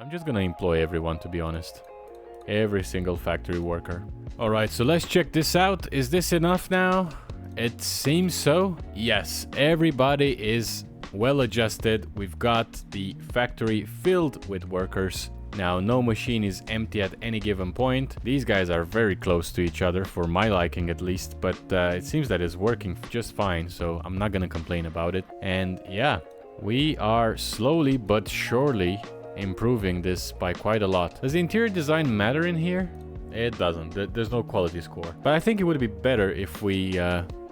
I'm just gonna employ everyone, to be honest. Every single factory worker. Alright, so let's check this out. Is this enough now? It seems so. Yes, everybody is well adjusted. We've got the factory filled with workers. Now, no machine is empty at any given point. These guys are very close to each other, for my liking at least, but it seems that it's working just fine, so I'm not gonna complain about it. And yeah, we are slowly but surely improving this by quite a lot. Does the interior design matter in here? It doesn't. There's no quality score. But I think it would be better if we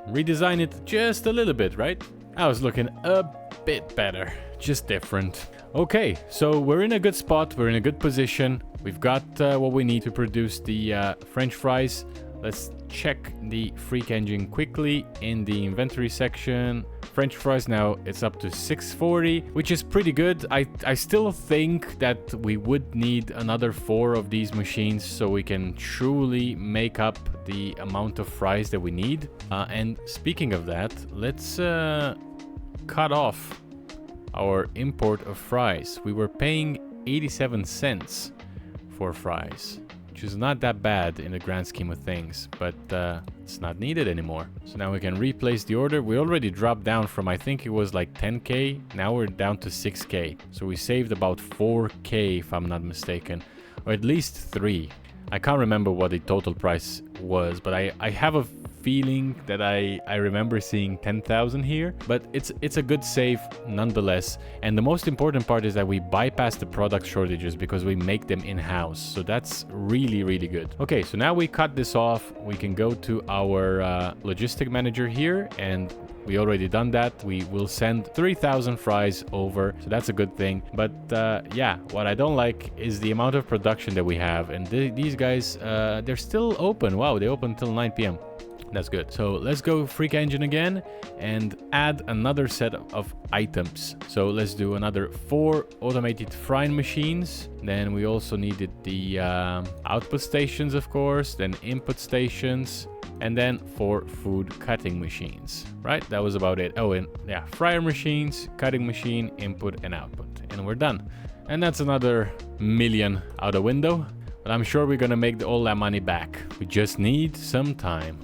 redesign it just a little bit, right? I was looking a bit better, just different. Okay, so we're in a good spot, we're in a good position. We've got what we need to produce the French fries. Let's check the Freak engine quickly in the inventory section. French fries now, it's up to 640, which is pretty good. I still think that we would need another 4 of these machines so we can truly make up the amount of fries that we need. And speaking of that, let's cut off our import of fries. We were paying 87 cents for fries, which is not that bad in the grand scheme of things, but it's not needed anymore. So now we can replace the order. We already dropped down from, I think it was like 10k, now we're down to 6k. So we saved about 4k if I'm not mistaken, or at least 3. I can't remember what the total price was, but I have a feeling that I remember seeing 10,000 here, but it's a good save nonetheless. And the most important part is that we bypass the product shortages because we make them in-house, so that's really, really good. Okay, so now we cut this off. We can go to our logistic manager here, and we already done that. We will send 3,000 fries over, so that's a good thing. But yeah, what I don't like is the amount of production that we have, and these guys, they're still open. Wow, they open until 9 p.m. That's good. So let's go Freak engine again and add another set of items. So let's do another 4 automated frying machines. Then we also needed the output stations, of course, then input stations, and then 4 food cutting machines, right? That was about it. Oh, and yeah, fryer machines, cutting machine, input and output, and we're done. And that's another million out the window, but I'm sure we're gonna make all that money back. We just need some time.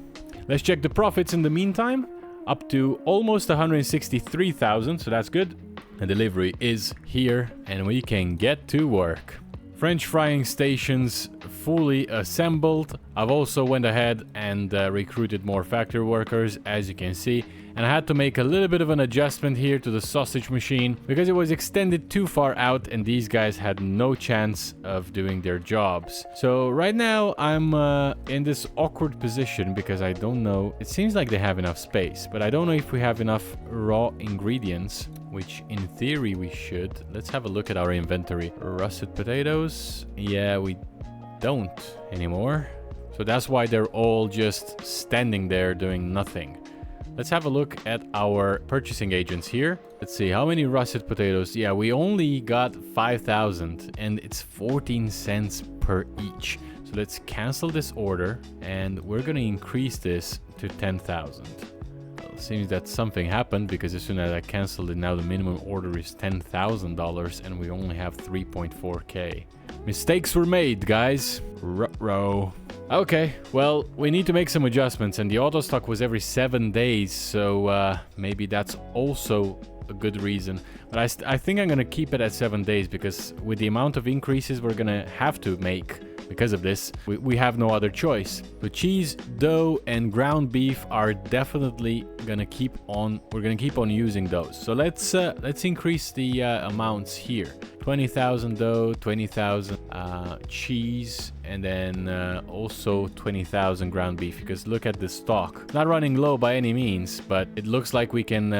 Let's check the profits in the meantime. Up to almost 163,000, so that's good. The delivery is here and we can get to work. French frying stations fully assembled. I've also went ahead and recruited more factory workers, as you can see. And I had to make a little bit of an adjustment here to the sausage machine because it was extended too far out and these guys had no chance of doing their jobs. So right now I'm in this awkward position because I don't know. It seems like they have enough space, but I don't know if we have enough raw ingredients, which in theory we should. Let's have a look at our inventory. Russet potatoes. Yeah, we don't anymore. So that's why they're all just standing there doing nothing. Let's have a look at our purchasing agents here. Let's see, how many russet potatoes? Yeah, we only got 5,000 and it's 14 cents per each. So let's cancel this order and we're going to increase this to 10,000. Well, it seems that something happened because as soon as I canceled it, now the minimum order is $10,000 and we only have 3.4k. Mistakes were made, guys. Ruh-roh. Okay, well, we need to make some adjustments, and the auto stock was every 7 days, so maybe that's also a good reason. But I think I'm gonna keep it at 7 days because with the amount of increases we're gonna have to make because of this, we have no other choice. The cheese, dough, and ground beef are definitely gonna keep on. We're gonna keep on using those. So let's increase the amounts here. 20,000 dough, 20,000 cheese, and then also 20,000 ground beef. Because look at the stock. Not running low by any means, but it looks like we can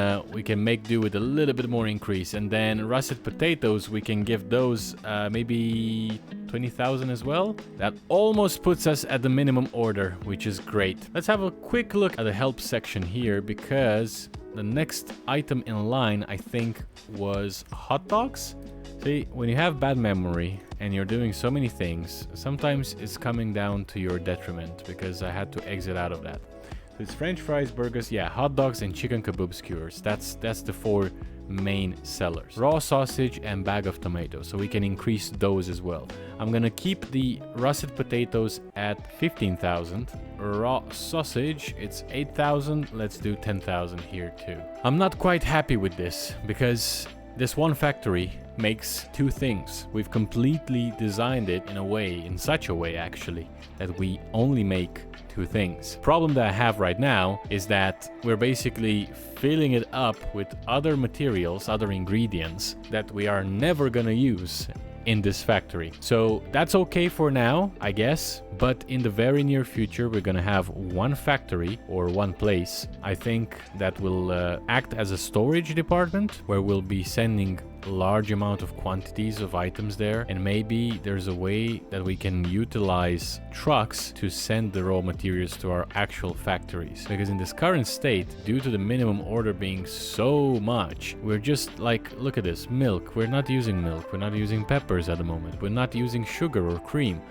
make do with a little bit more increase. And then russet potatoes, we can give those maybe 20,000 as well. That almost puts us at the minimum order, which is great. Let's have a quick look at the help section here because the next item in line, I think, was hot dogs. See, when you have bad memory and you're doing so many things, sometimes it's coming down to your detriment because I had to exit out of that. So it's French fries, burgers, yeah, hot dogs, and chicken kebab skewers. That's the 4 main sellers: raw sausage and bag of tomatoes. So we can increase those as well. I'm gonna keep the russet potatoes at 15,000. Raw sausage, it's 8,000. Let's do 10,000 here too. I'm not quite happy with this because this one factory makes two things. We've completely designed it in such a way actually, that we only make two things. Problem that I have right now is that we're basically filling it up with other materials, other ingredients that we are never gonna use in this factory. So that's okay for now, I guess, but in the very near future we're gonna have one factory or one place, I think, that will act as a storage department where we'll be sending large amount of quantities of items there, and maybe there's a way that we can utilize trucks to send the raw materials to our actual factories, because in this current state, due to the minimum order being so much, we're just like, look at this, milk, we're not using milk, we're not using peppers at the moment, we're not using sugar or cream,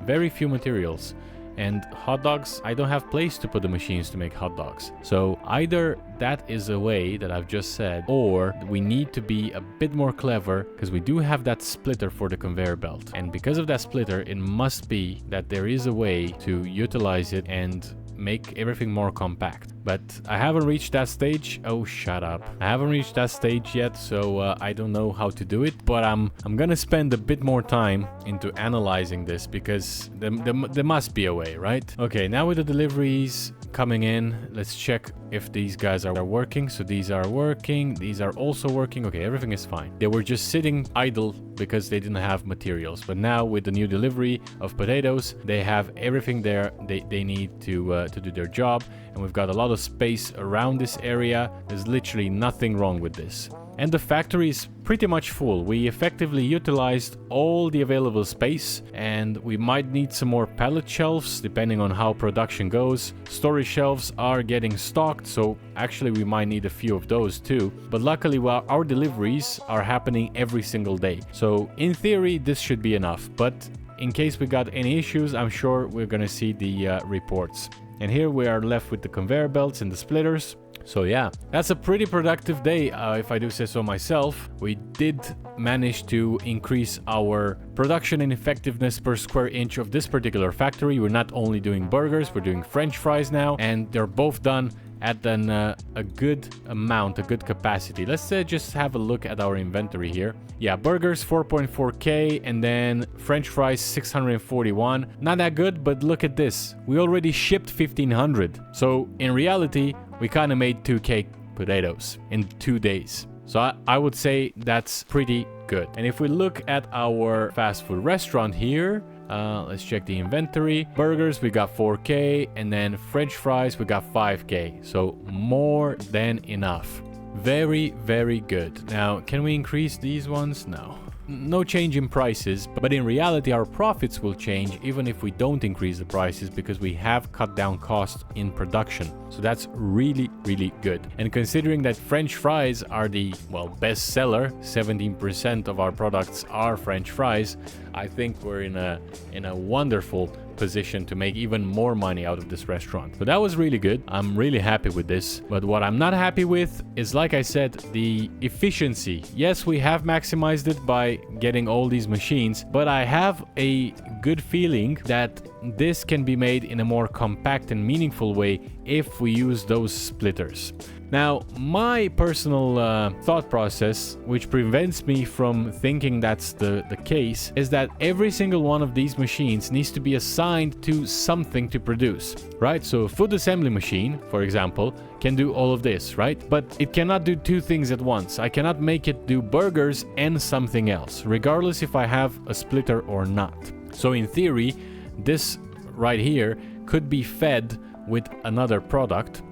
very few materials. And hot dogs, I don't have place to put the machines to make hot dogs. So either that is a way that I've just said, or we need to be a bit more clever, because we do have that splitter for the conveyor belt. And because of that splitter, it must be that there is a way to utilize it and make everything more compact. But I haven't reached that stage. Oh, shut up. I haven't reached that stage yet, so I don't know how to do it. But I'm gonna spend a bit more time into analyzing this, because there must be a way, right? Okay, now with the deliveries coming in, let's check if these guys are working. So these are working, these are also working. Okay, everything is fine. They were just sitting idle because they didn't have materials, but now with the new delivery of potatoes, they have everything there they need to do their job, and we've got a lot of space around this area. There's literally nothing wrong with this. And the factory is pretty much full. We effectively utilized all the available space, and we might need some more pallet shelves depending on how production goes. Storage shelves are getting stocked, so actually we might need a few of those too. But luckily, well, our deliveries are happening every single day. So in theory, this should be enough. But in case we got any issues, I'm sure we're gonna see the reports. And here we are left with the conveyor belts and the splitters. So yeah, that's a pretty productive day, if I do say so myself. We did manage to increase our production and effectiveness per square inch of this particular factory. We're not only doing burgers, we're doing French fries now, and they're both done at a good amount, a good capacity. Let's just have a look at our inventory here. Yeah, burgers 4.4k, and then French fries 641. Not that good, but look at this. We already shipped 1500. So in reality, we kind of made 2k potatoes in 2 days. So I would say that's pretty good. And if we look at our fast food restaurant here, let's check the inventory. Burgers, we got 4k, and then French fries, we got 5k. So more than enough. Very, very good. Now, can we increase these ones? No. No change in prices, but in reality our profits will change even if we don't increase the prices, because we have cut down costs in production. So that's really, really good. And considering that French fries are the, well, best seller, 17% of our products are French fries, I think we're in a wonderful position to make even more money out of this restaurant. So that was really good. I'm really happy with this. But what I'm not happy with is, like I said, the efficiency. Yes, we have maximized it by getting all these machines, but I have a good feeling that this can be made in a more compact and meaningful way if we use those splitters. Now, my personal thought process, which prevents me from thinking that's the case, is that every single one of these machines needs to be assigned to something to produce, right? So a food assembly machine, for example, can do all of this, right? But it cannot do two things at once. I cannot make it do burgers and something else, regardless if I have a splitter or not. So in theory, this right here could be fed with another product,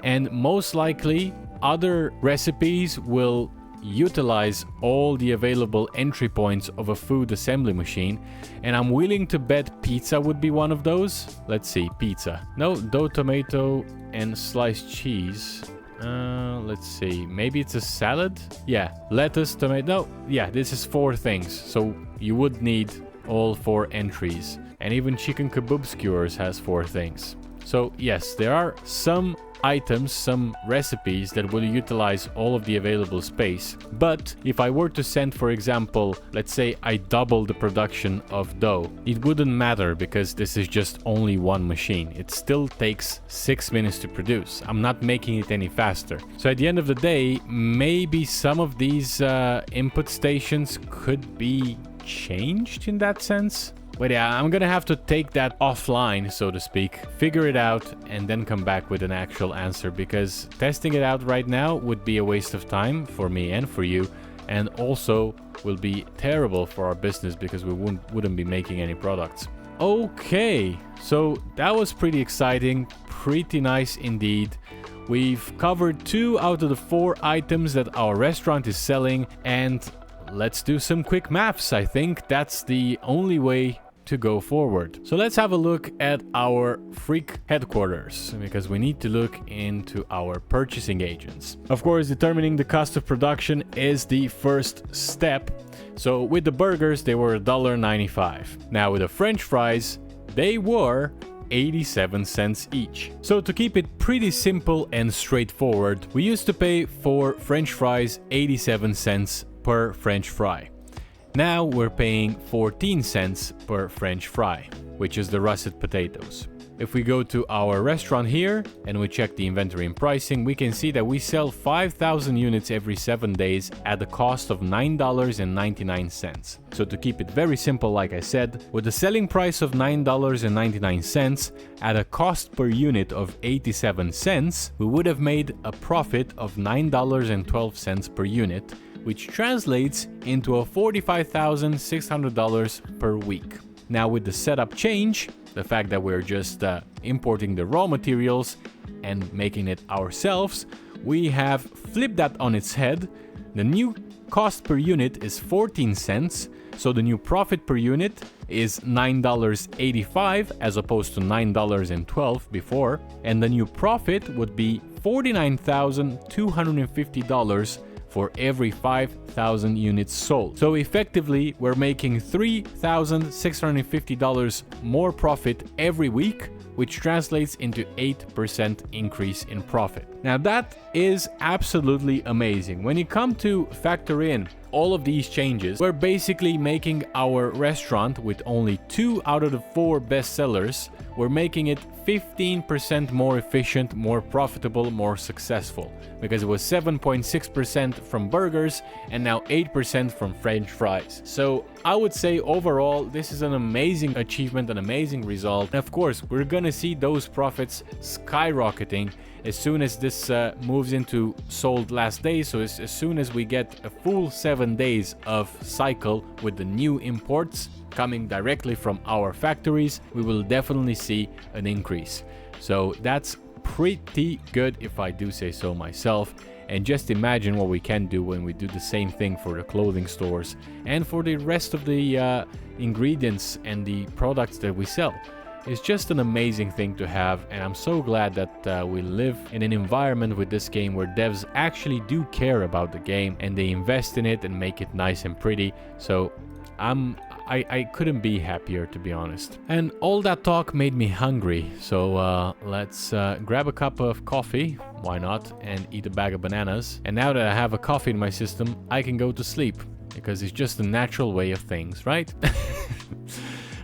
and most likely other recipes will utilize all the available entry points of a food assembly machine, and I'm willing to bet pizza would be one of those. Let's see, pizza. No, dough, tomato, and sliced cheese. Let's see, maybe it's a salad? Yeah, lettuce, tomato. No, yeah, this is 4 things, so you would need all 4 entries. And even chicken kebab skewers has 4 things. So yes, there are some items, some recipes that will utilize all of the available space. But if I were to send, for example, let's say I double the production of dough, it wouldn't matter because this is just only one machine. It still takes 6 minutes to produce. I'm not making it any faster. So at the end of the day, maybe some of these input stations could be changed in that sense. But yeah, I'm gonna have to take that offline, so to speak, figure it out, and then come back with an actual answer, because testing it out right now would be a waste of time for me and for you, and also will be terrible for our business because we wouldn't be making any products. Okay, so that was pretty exciting, pretty nice indeed. We've covered 2 out of the 4 items that our restaurant is selling, and let's do some quick maths. I think that's the only way to go forward. So let's have a look at our freak headquarters, because we need to look into our purchasing agents. Of course, determining the cost of production is the first step. So with the burgers, they were $1.95. Now with the French fries, they were 87 cents each. So to keep it pretty simple and straightforward, we used to pay for French fries 87 cents per French fry. Now we're paying 14 cents per French fry, which is the russet potatoes. If we go to our restaurant here and we check the inventory and pricing, we can see that we sell 5,000 units every 7 days at the cost of $9.99. So to keep it very simple, like I said, with a selling price of $9.99 at a cost per unit of 87 cents, we would have made a profit of $9.12 per unit, which translates into a $45,600 per week. Now with the setup change, the fact that we're just importing the raw materials and making it ourselves, we have flipped that on its head. The new cost per unit is 14 cents, so the new profit per unit is $9.85 as opposed to $9.12 before, and the new profit would be $49,250 for every 5,000 units sold. So effectively, we're making $3,650 more profit every week, which translates into 8% increase in profit. Now that is absolutely amazing. When you come to factor in all of these changes, we're basically making our restaurant with only 2 out of the 4 best sellers, we're making it 15% more efficient, more profitable, more successful, because it was 7.6% from burgers and now 8% from French fries. So I would say overall, this is an amazing achievement, an amazing result. And of course, we're gonna see those profits skyrocketing as soon as this moves into sold last day. So as soon as we get a full 7 days of cycle with the new imports coming directly from our factories, we will definitely see an increase. So that's pretty good if I do say so myself. And just imagine what we can do when we do the same thing for the clothing stores and for the rest of the ingredients and the products that we sell. It's just an amazing thing to have, and I'm so glad that we live in an environment with this game where devs actually do care about the game and they invest in it and make it nice and pretty. So I couldn't be happier, to be honest. And all that talk made me hungry, so let's grab a cup of coffee, why not, and eat a bag of bananas. And now that I have a coffee in my system, I can go to sleep, because it's just a natural way of things, right?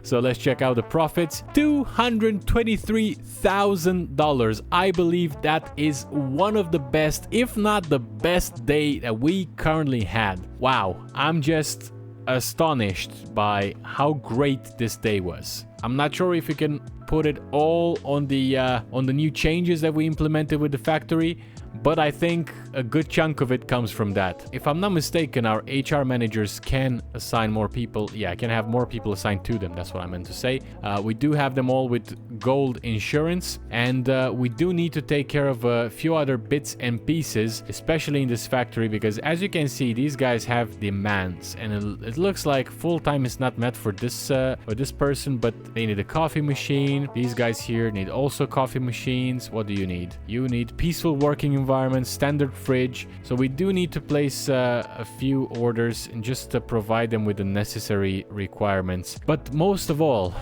So let's check out the profits. $223,000. I believe that is one of the best, if not the best day that we currently had. Wow, I'm just astonished by how great this day was. I'm not sure if we can put it all on the new changes that we implemented with the factory, but I think a good chunk of it comes from that. If I'm not mistaken, our HR managers can assign more people. Yeah, I can have more people assigned to them. That's what I meant to say. We do have them all with gold insurance, and we do need to take care of a few other bits and pieces, especially in this factory, because as you can see, these guys have demands, and it looks like full-time is not met for this person, but they need a coffee machine. These guys here need also coffee machines. What do you need? You need peaceful working environment, standard fridge. So we do need to place a few orders and just to provide them with the necessary requirements. But most of all,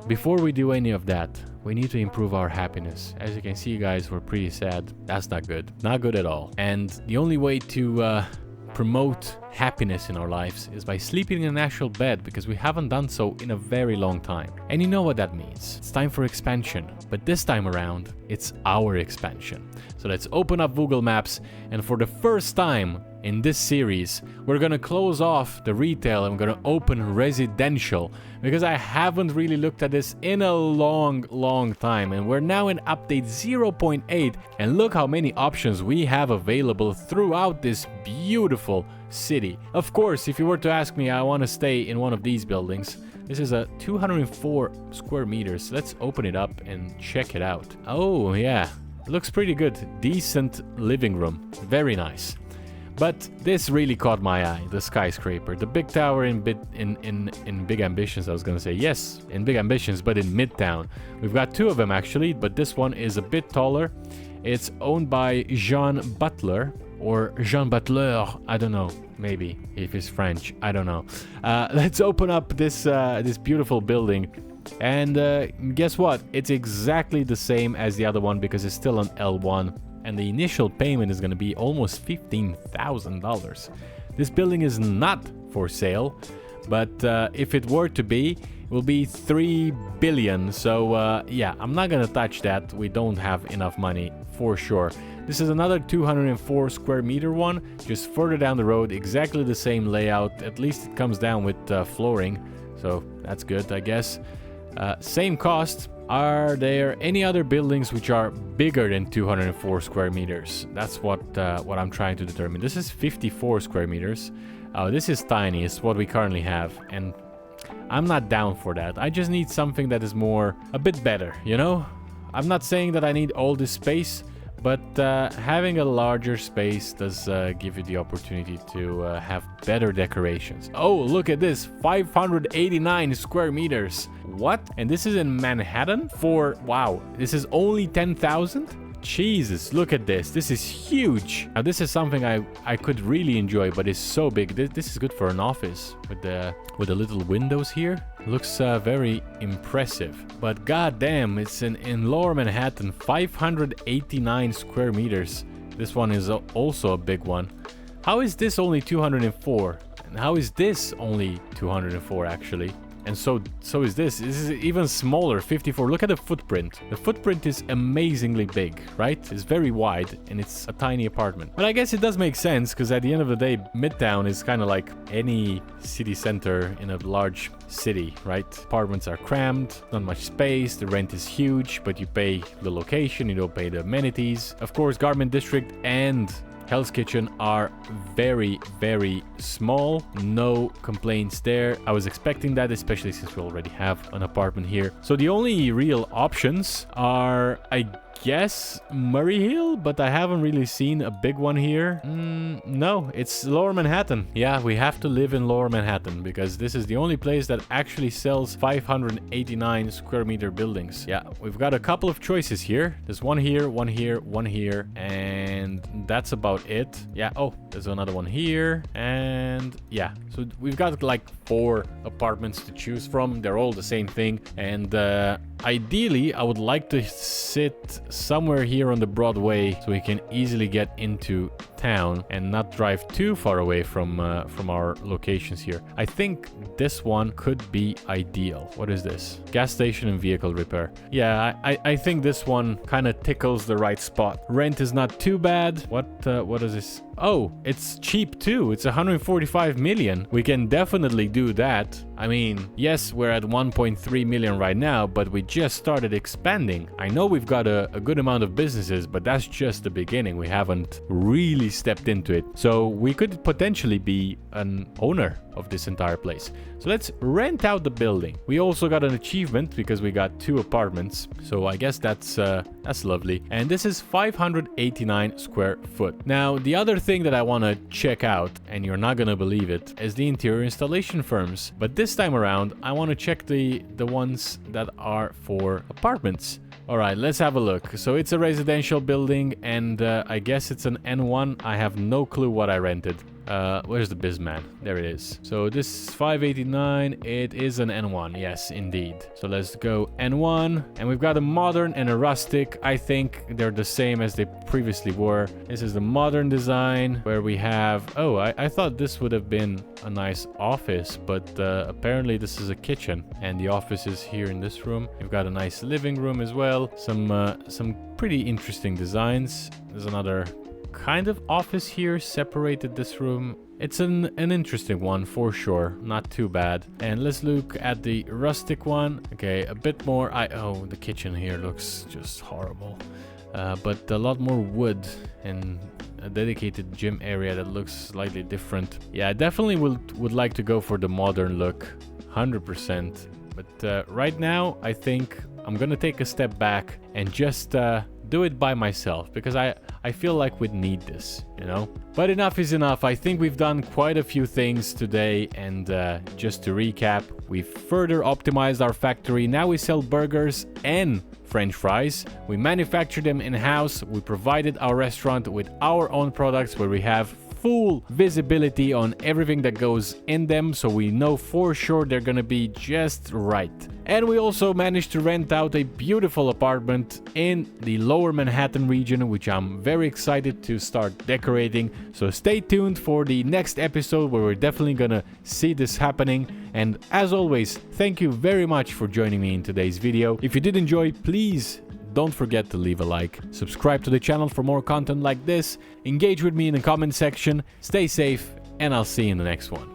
before we do any of that, we need to improve our happiness. As you can see, guys, we're pretty sad. That's not good. Not good at all. And the only way to promote happiness in our lives is by sleeping in an actual bed, because we haven't done so in a very long time. And you know what that means. It's time for expansion. But this time around, it's our expansion. So let's open up Google Maps, and for the first time in this series, we're gonna close off the retail and we're gonna open residential, because I haven't really looked at this in a long time, and we're now in update 0.8, and look how many options we have available throughout this beautiful city. Of course, if you were to ask me, I want to stay in one of these buildings. This is a 204 square meters. Let's open it up and check it out. Oh yeah, looks pretty good. Decent living room, very nice. But this really caught my eye, the skyscraper. The big tower in Big Ambitions, I was gonna say. Yes, in Big Ambitions, but in Midtown. We've got two of them actually, but this one is a bit taller. It's owned by Jean Butler, or Jean Butler, I don't know, maybe, if it's French, I don't know. Let's open up this beautiful building. And guess what? It's exactly the same as the other one, because it's still an L1. And the initial payment is going to be almost $15,000. This building is not for sale, but if it were to be, it will be $3 billion. So yeah, I'm not going to touch that. We don't have enough money for sure. This is another 204 square meter one, just further down the road, exactly the same layout. At least it comes down with flooring, so that's good, I guess. Same cost. Are there any other buildings which are bigger than 204 square meters? That's what I'm trying to determine. This is 54 square meters. Oh, this is tiny. It's what we currently have, and I'm not down for that. I just need something that is a bit better, you know? I'm not saying that I need all this space, but having a larger space does give you the opportunity to have better decorations. Oh, look at this, 589 square meters. What? And this is in Manhattan for, wow, this is only 10,000? Jesus, look at this. This is huge. Now, this is something I could really enjoy, but it's so big. This is good for an office with the little windows here. Looks very impressive. But goddamn, it's in Lower Manhattan, 589 square meters. This one is also a big one. How is this only 204? And how is this only 204 actually? And so is this. This is even smaller, 54. Look at the footprint. The footprint is amazingly big, right? It's very wide, and it's a tiny apartment. But I guess it does make sense, because at the end of the day, Midtown is kind of like any city center in a large city, right? Apartments are crammed, not much space, the rent is huge, but you pay the location, you don't pay the amenities. Of course, Garment District and Hell's Kitchen are very small. No complaints there. I was expecting that, especially since we already have an apartment here. So the only real options are, I guess, Murray Hill, but I haven't really seen a big one here. No, it's Lower Manhattan. Yeah, we have to live in Lower Manhattan, because this is the only place that actually sells 589 square meter buildings. Yeah, we've got a couple of choices here. There's one here, one here, one here, and that's about it. Yeah, oh, there's another one here, and yeah, so we've got like 4 apartments to choose from. They're all the same thing, and ideally, I would like to sit somewhere here on the Broadway so we can easily get into town and not drive too far away from our locations here. I think this one could be ideal. What is this? Gas station and vehicle repair. Yeah, I think this one kind of tickles the right spot. Rent is not too bad. What is this? Oh, it's cheap too. It's 145 million. We can definitely do that. I mean, yes, we're at 1.3 million right now, but we just started expanding. I know we've got a good amount of businesses, but that's just the beginning. We haven't really stepped into it. So we could potentially be an owner of this entire place. So let's rent out the building. We also got an achievement because we got 2 apartments. So I guess that's lovely. And this is 589 square foot. Now, the other thing that I want to check out, and you're not going to believe it, is the interior installation firms. But this time around, I want to check the ones that are for apartments. All right, let's have a look. So it's a residential building, and I guess it's an N1. I have no clue what I rented. Where's the Bizman? There it is. So this is 589. It is an N1. Yes, indeed. So let's go N1. And we've got a modern and a rustic. I think they're the same as they previously were. This is the modern design where we have... Oh, I thought this would have been a nice office, but apparently this is a kitchen. And the office is here in this room. We've got a nice living room as well. Some pretty interesting designs. There's another kind of office here, separated this room. It's an interesting one for sure, not too bad. And let's look at the rustic one. Okay, a bit more. Oh, the kitchen here looks just horrible, but a lot more wood and a dedicated gym area that looks slightly different. Yeah, I definitely would like to go for the modern look, 100%. But right now I think I'm gonna take a step back and just do it by myself, because I feel like we'd need this, you know? But enough is enough. I think we've done quite a few things today, and just to recap, we've further optimized our factory. Now we sell burgers and French fries. We manufacture them in-house. We provided our restaurant with our own products where we have full visibility on everything that goes in them, so we know for sure they're gonna be just right. And we also managed to rent out a beautiful apartment in the lower Manhattan region, which I'm very excited to start decorating. So stay tuned for the next episode where we're definitely gonna see this happening. And as always, thank you very much for joining me in today's video. If you did enjoy, please don't forget to leave a like, subscribe to the channel for more content like this, engage with me in the comment section, stay safe, and I'll see you in the next one.